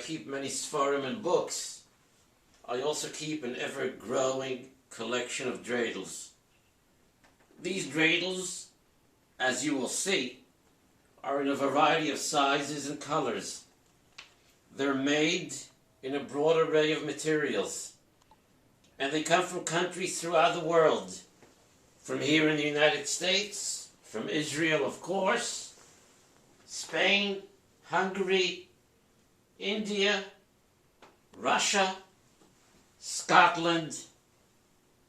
keep many Sfarim and books, I also keep an ever-growing collection of Dreidels. These Dreidels, as you will see, are in a variety of sizes and colors. They're made in a broad array of materials, and they come from countries throughout the world, from here in the United States, from Israel, of course, Spain, Hungary, India, Russia, Scotland,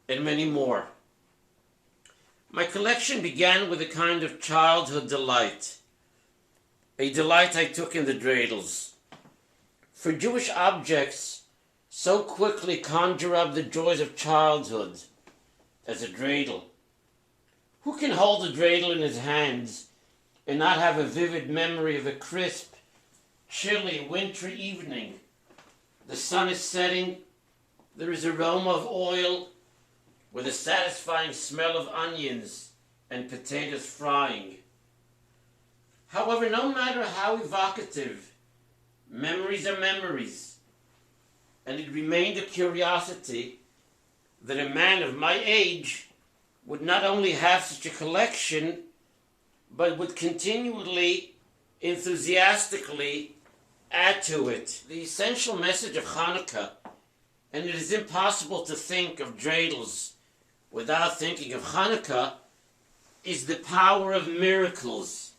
and many more. My collection began with a kind of childhood delight, a delight I took in the Dreidels. For Jewish objects so quickly conjure up the joys of childhood as a Dreidel. Who can hold a Dreidel in his hands and not have a vivid memory of a crisp, chilly, wintry evening? The sun is setting, there is aroma of oil, with a satisfying smell of onions and potatoes frying. However, no matter how evocative, memories are memories, and it remained a curiosity that a man of my age would not only have such a collection, but would continually, enthusiastically add to it. The essential message of Hanukkah, and it is impossible to think of Dreidels without thinking of Hanukkah, is the power of miracles.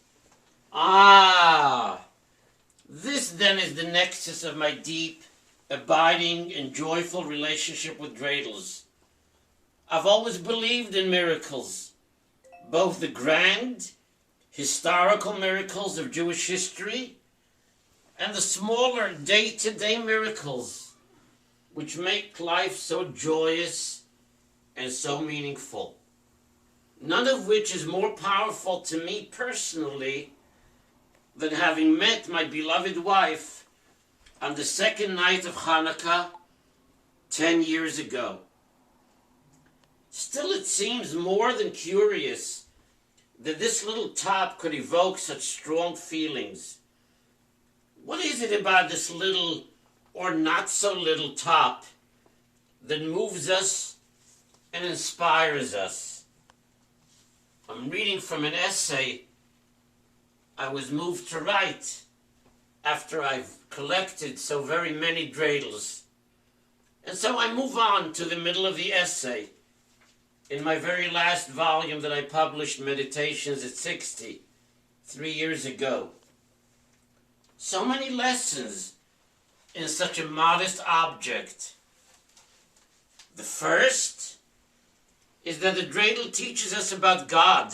This then is the nexus of my deep, abiding, and joyful relationship with Dreidels. I've always believed in miracles, both the grand, historical miracles of Jewish history and the smaller day-to-day miracles which make life so joyous and so meaningful. None of which is more powerful to me personally than having met my beloved wife on the second night of Hanukkah 10 years ago. Still, it seems more than curious that this little top could evoke such strong feelings. What is it about this little or not so little top that moves us and inspires us? I'm reading from an essay I was moved to write after I've collected so very many Dreidels. And so I move on to the middle of the essay in my very last volume that I published, Meditations at 60, 3 years ago. So many lessons in such a modest object. The first is that the Dreidel teaches us about God.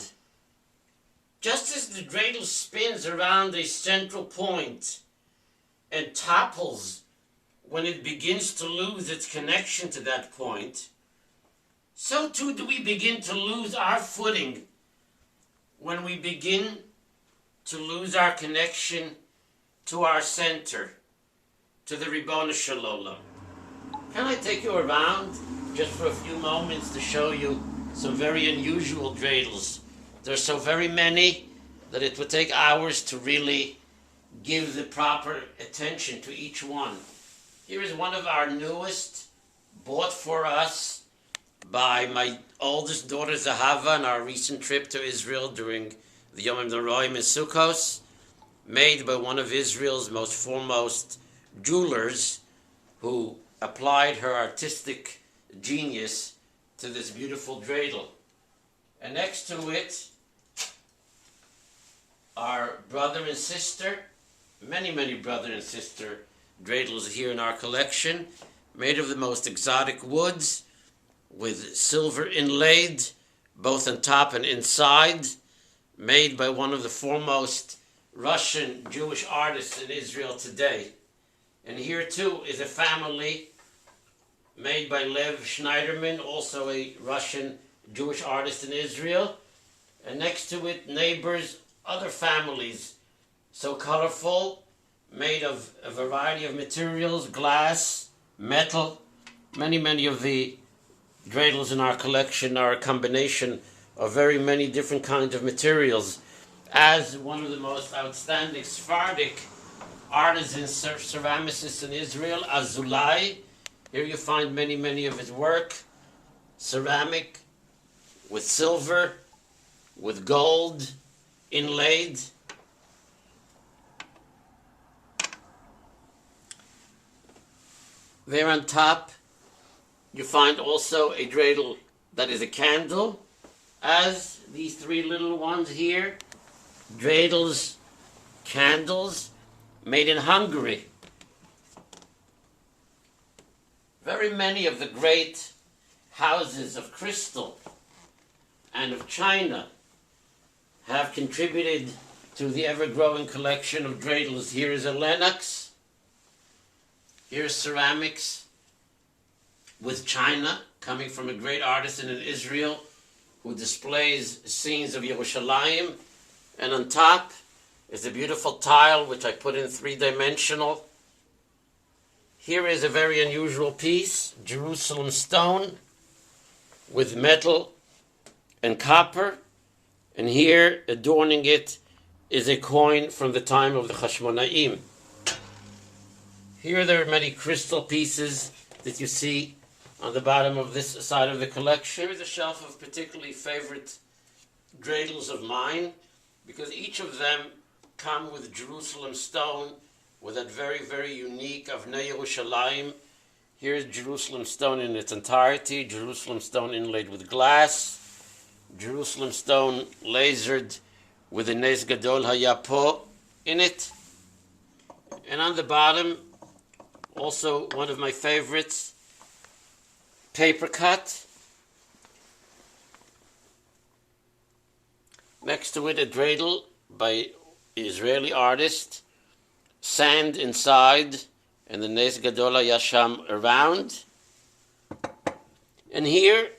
Just as the Dreidel spins around a central point and topples when it begins to lose its connection to that point, so too do we begin to lose our footing when we begin to lose our connection to our center, to the Ribono Shel Olam. Can I take you around just for a few moments to show you some very unusual Dreidels? There's so very many that it would take hours to really give the proper attention to each one. Here is one of our newest, bought for us by my oldest daughter Zahava on our recent trip to Israel during the Yom HaNoroim in Sukkos, made by one of Israel's most foremost jewelers who applied her artistic genius to this beautiful Dreidel. And next to it, our brother and sister, many brother and sister Dreidels here in our collection, made of the most exotic woods, with silver inlaid, both on top and inside, made by one of the foremost Russian Jewish artists in Israel today. And here too is a family made by Lev Shneiderman, also a Russian Jewish artist in Israel. And next to it, neighbors, other families, so colorful, made of a variety of materials, glass, metal. Many of the Dreidels in our collection are a combination of very many different kinds of materials. As one of the most outstanding Sephardic artisan ceramicist in Israel, Azoulay. Here you find many of his work, ceramic, with silver, with gold, inlaid. There on top, you find also a dreidel that is a candle, as these three little ones here, Dreidels candles made in Hungary. Very many of the great houses of crystal and of china have contributed to the ever-growing collection of dreidels. Here is a Lenox. Here's ceramics with china coming from a great artisan in Israel who displays scenes of Yerushalayim. And on top is a beautiful tile which I put in three-dimensional. Here is a very unusual piece, Jerusalem stone with metal and copper. And here, adorning it, is a coin from the time of the Hashmonaim. Here there are many crystal pieces that you see on the bottom of this side of the collection. Here is a shelf of particularly favorite dreidels of mine, because each of them come with Jerusalem stone, with that very unique Avnei Yerushalayim. Here's Jerusalem stone in its entirety, Jerusalem stone inlaid with glass, Jerusalem stone lasered with a Nes Gadol Hayapo in it. And on the bottom, also one of my favorites, paper cut. Next to it, a dreidel by Israeli artist, sand inside, and the Nes Gadol Yasham around. And here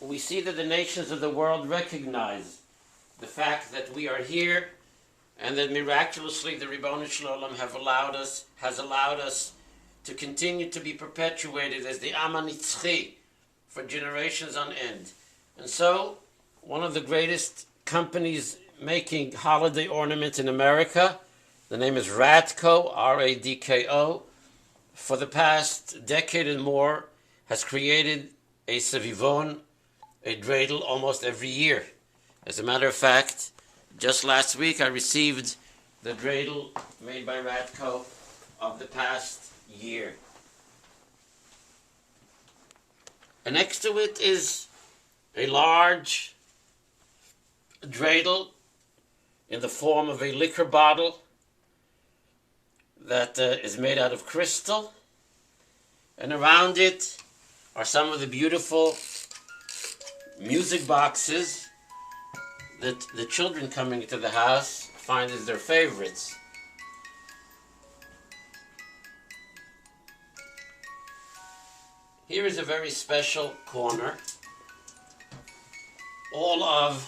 we see that the nations of the world recognize the fact that we are here, and that miraculously the Ribono Shel Olam has allowed us to continue to be perpetuated as the Am HaNitzchi for generations on end. And so, one of the greatest companies making holiday ornaments in America, the name is Radko, R-A-D-K-O, for the past decade and more, has created a sevivon, a dreidel, almost every year. As a matter of fact, just last week I received the dreidel made by Radko of the past year. And next to it is a large dreidel in the form of a liquor bottle that is made out of crystal, and around it are some of the beautiful music boxes that the children coming into the house find as their favorites. Here is a very special corner, all of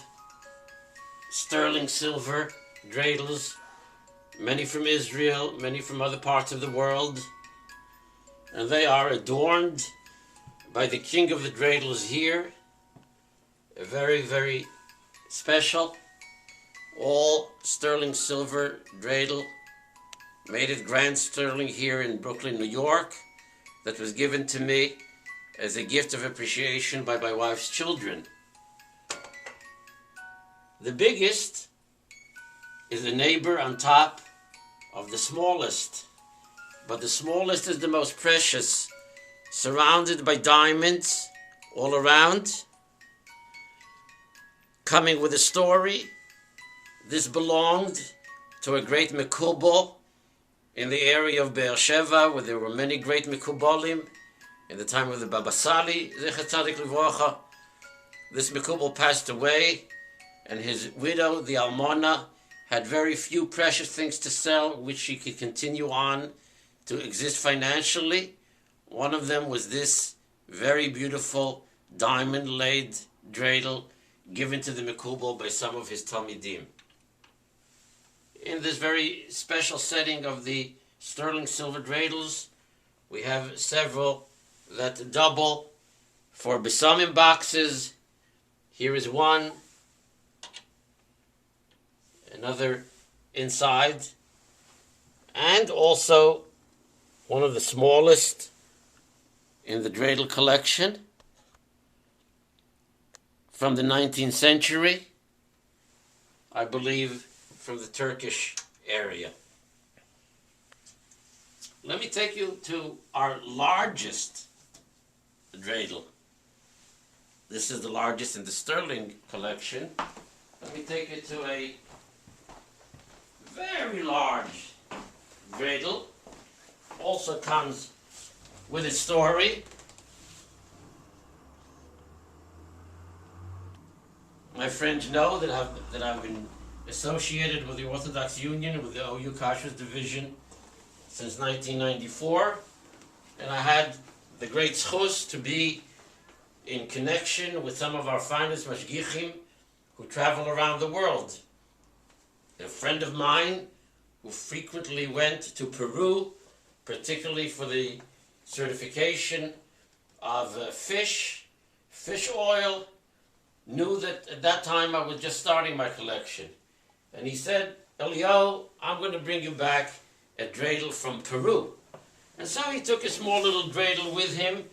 sterling silver dreidels, many from Israel, many from other parts of the world, and they are adorned by the king of the dreidels here, a very special, all sterling silver dreidel, made of grand sterling here in Brooklyn, New York, that was given to me as a gift of appreciation by my wife's children. The biggest is the neighbor on top of the smallest, but the smallest is the most precious, surrounded by diamonds all around, coming with a story. This belonged to a great Mekubal in the area of Be'er Sheva, where there were many great Mekubalim in the time of the Baba Sali, Zecher Tzadik Livrocha. This Mekubal passed away, and his widow, the Almona, had very few precious things to sell, which she could continue on to exist financially. One of them was this very beautiful diamond-laid dreidel given to the Mekubal by some of his Talmidim. In this very special setting of the sterling silver dreidels, we have several that double for besamim boxes. Here is one, another inside, and also one of the smallest in the Dreidel collection from the 19th century, I believe from the Turkish area. Let me take you to our largest Dreidel. This is the largest in the sterling collection. Let me take you to a very large Dreidel. Also comes with a story. My friends know that I've been associated with the Orthodox Union, with the OU Kashrus division since 1994, and I had the great zchus to be in connection with some of our finest mashgichim who travel around the world. A friend of mine who frequently went to Peru, particularly for the certification of fish oil, knew that at that time I was just starting my collection. And he said, Eliyahu, I'm going to bring you back a dreidel from Peru. And so he took a small little dreidel with him,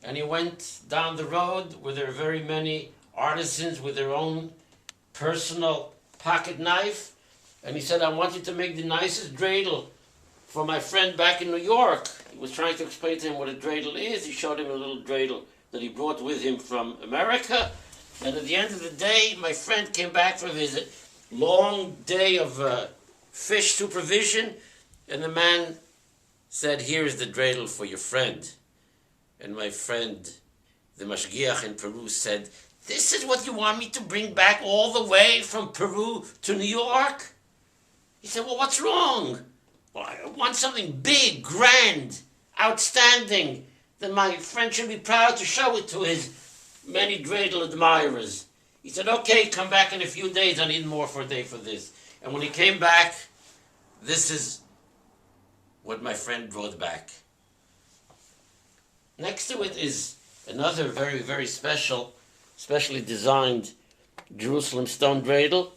and he went down the road where there are very many artisans with their own personal pocket knife. And he said, I want you to make the nicest dreidel for my friend back in New York. He was trying to explain to him what a dreidel is. He showed him a little dreidel that he brought with him from America. And at the end of the day, my friend came back from his long day of fish supervision, and the man said, here is the dreidel for your friend. And my friend, the mashgiach in Peru, said, this is what you want me to bring back all the way from Peru to New York? He said, well, what's wrong? Well, I want something big, grand, outstanding, that my friend should be proud to show it to his many dreidel admirers. He said, okay, come back in a few days, I need more for a day for this. And when he came back, this is what my friend brought back. Next to it is another very, very specially designed Jerusalem stone dreidel,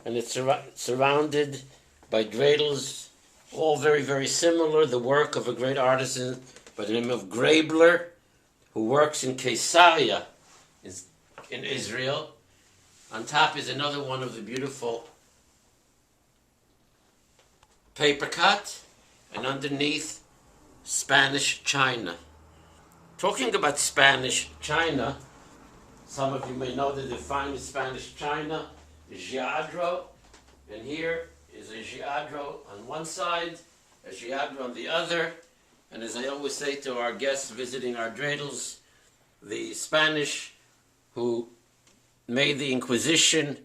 and it's surrounded by dreidels, all very, very similar, the work of a great artisan by the name of Grabler, who works in Caesarea in Israel. On top is another one of the beautiful paper cut, and underneath, Spanish china. Talking about Spanish china, some of you may know that the finest Spanish china is Lladro, and here is a Lladro on one side, a Lladro on the other, and as I always say to our guests visiting our dreidels, the Spanish who made the Inquisition,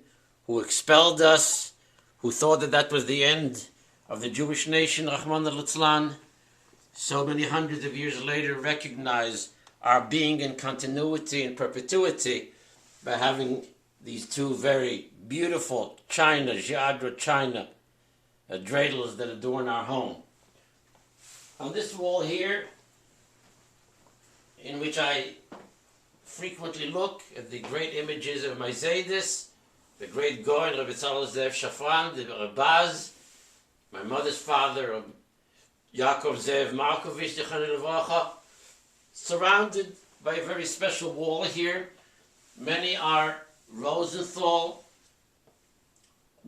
who expelled us, who thought that that was the end of the Jewish nation, Rahman al-Islam, so many hundreds of years later recognize our being in continuity and perpetuity by having these two very beautiful china, Lladro china, dreidels that adorn our home. On this wall here, in which I frequently look at the great images of my Zaydis, the great Gore, Rabbi Dr. Lev Shneiderman, the Rabaz, my mother's father, Yaakov Zev Markovich, surrounded by a very special wall here. Many are Rosenthal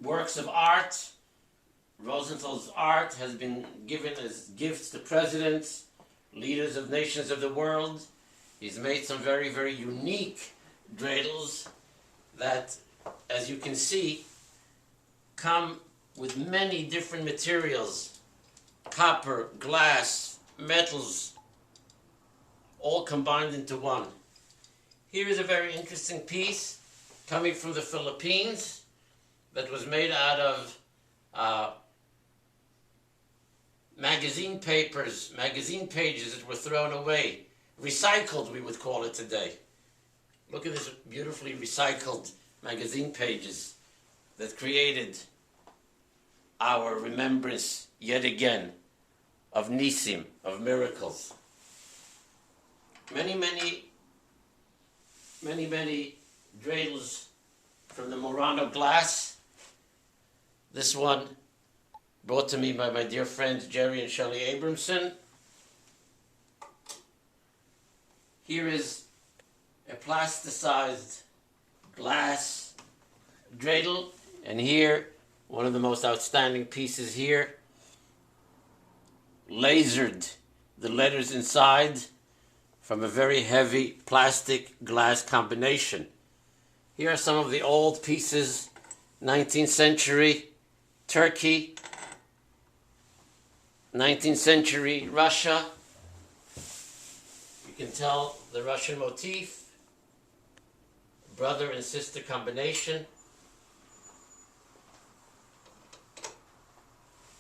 works of art. Rosenthal's art has been given as gifts to presidents, leaders of nations of the world. He's made some very, very unique dreidels that, as you can see, come with many different materials, copper, glass, metals, all combined into one. Here is a very interesting piece coming from the Philippines that was made out of magazine papers, magazine pages that were thrown away. Recycled, we would call it today. Look at this beautifully recycled magazine pages that created our remembrance yet again of Nisim, of miracles. Many dreidels from the Murano glass. This one brought to me by my dear friends Jerry and Shelley Abramson. Here is a plasticized glass dreidel, and here, one of the most outstanding pieces here, lasered the letters inside from a very heavy plastic glass combination. Here are some of the old pieces, 19th century Turkey, 19th century Russia. You can tell the Russian motif, brother and sister combination.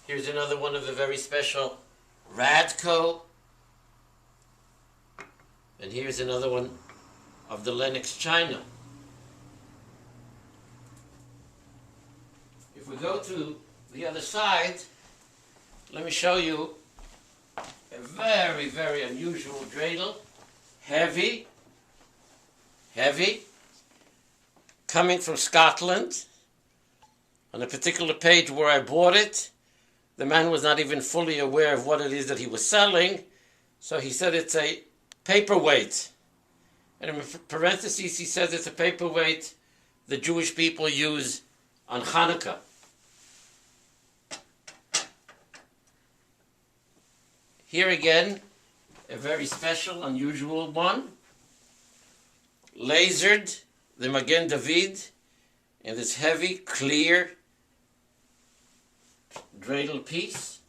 Here's another one of the very special Radko. And here's another one of the Lenox China. If we go to the other side, let me show you a very, very unusual dreidel. Heavy, coming from Scotland. On a particular page where I bought it, the man was not even fully aware of what it is that he was selling, so he said it's a paperweight. And in parentheses, he says it's a paperweight the Jewish people use on Hanukkah. Here again, a very special, unusual one. Lasered, the Magen David, in this heavy, clear dreidel piece.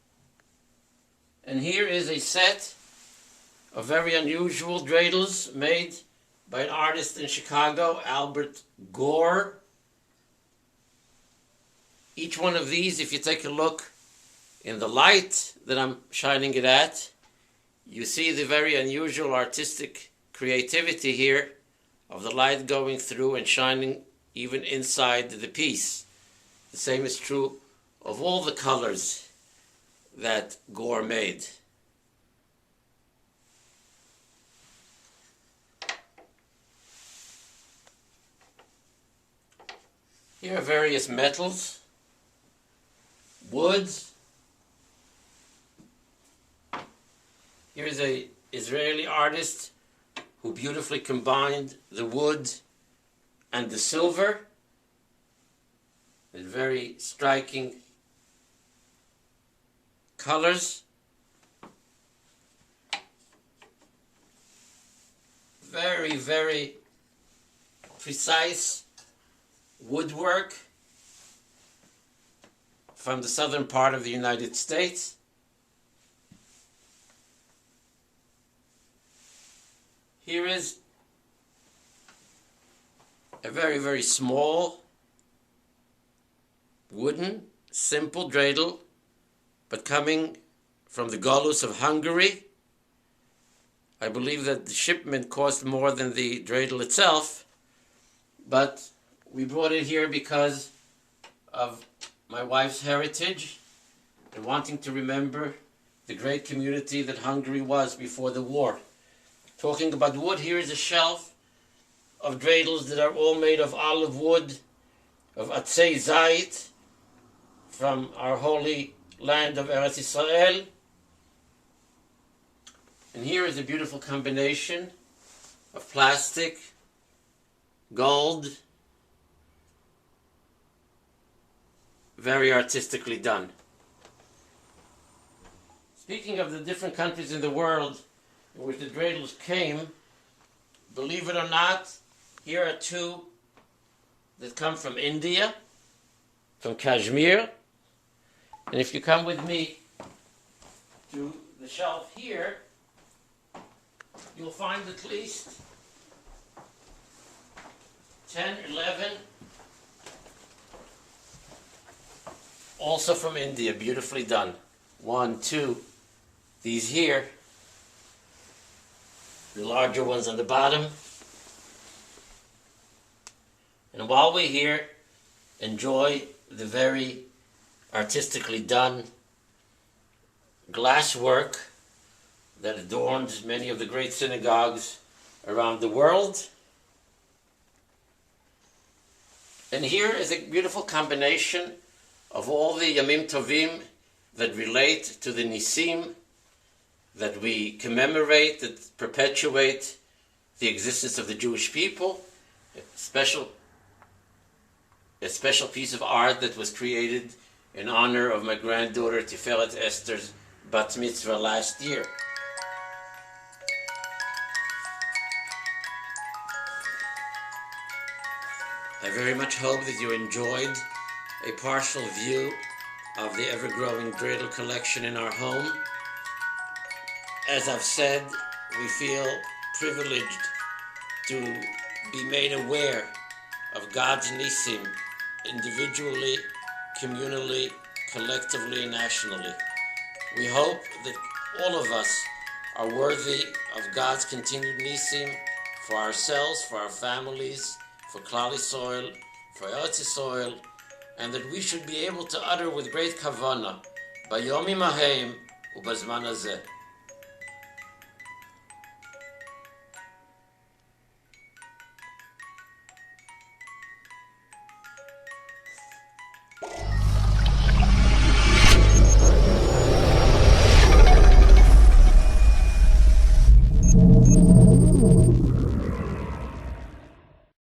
And here is a set of very unusual dreidels made by an artist in Chicago, Albert Gore. Each one of these, if you take a look in the light that I'm shining it at, you see the very unusual artistic creativity here of the light going through and shining even inside the piece. The same is true of all the colors that Gore made. Here are various metals, woods. Here's an Israeli artist who beautifully combined the wood and the silver in very striking colors. Very, very precise woodwork from the southern part of the United States. Here is a very, very small, wooden, simple dreidel, but coming from the Galus of Hungary. I believe that the shipment cost more than the dreidel itself, but we brought it here because of my wife's heritage and wanting to remember the great community that Hungary was before the war. Talking about wood, here is a shelf of dreidels that are all made of olive wood, of atzei zayit, from our holy land of Eretz Israel. And here is a beautiful combination of plastic, gold, very artistically done. Speaking of the different countries in the world in which the dreidels came, believe it or not, here are two that come from India, from Kashmir. And if you come with me to the shelf here, you'll find at least 10, 11, also from India, beautifully done. 1, 2, these here, the larger ones on the bottom. And while we're here, enjoy the very artistically done glass work that adorns many of the great synagogues around the world. And here is a beautiful combination of all the Yamim Tovim that relate to the Nisim, that we commemorate, that perpetuate the existence of the Jewish people. A special piece of art that was created in honor of my granddaughter Tiferet Esther's bat mitzvah last year. I very much hope that you enjoyed a partial view of the ever-growing Dreidel collection in our home. As I've said, we feel privileged to be made aware of God's Nisim individually, communally, collectively, and nationally. We hope that all of us are worthy of God's continued Nisim for ourselves, for our families, for Klal Yisrael, for Eretz Yisrael, and that we should be able to utter with great kavanah, Bayomim Hahem u'Bazman Hazeh.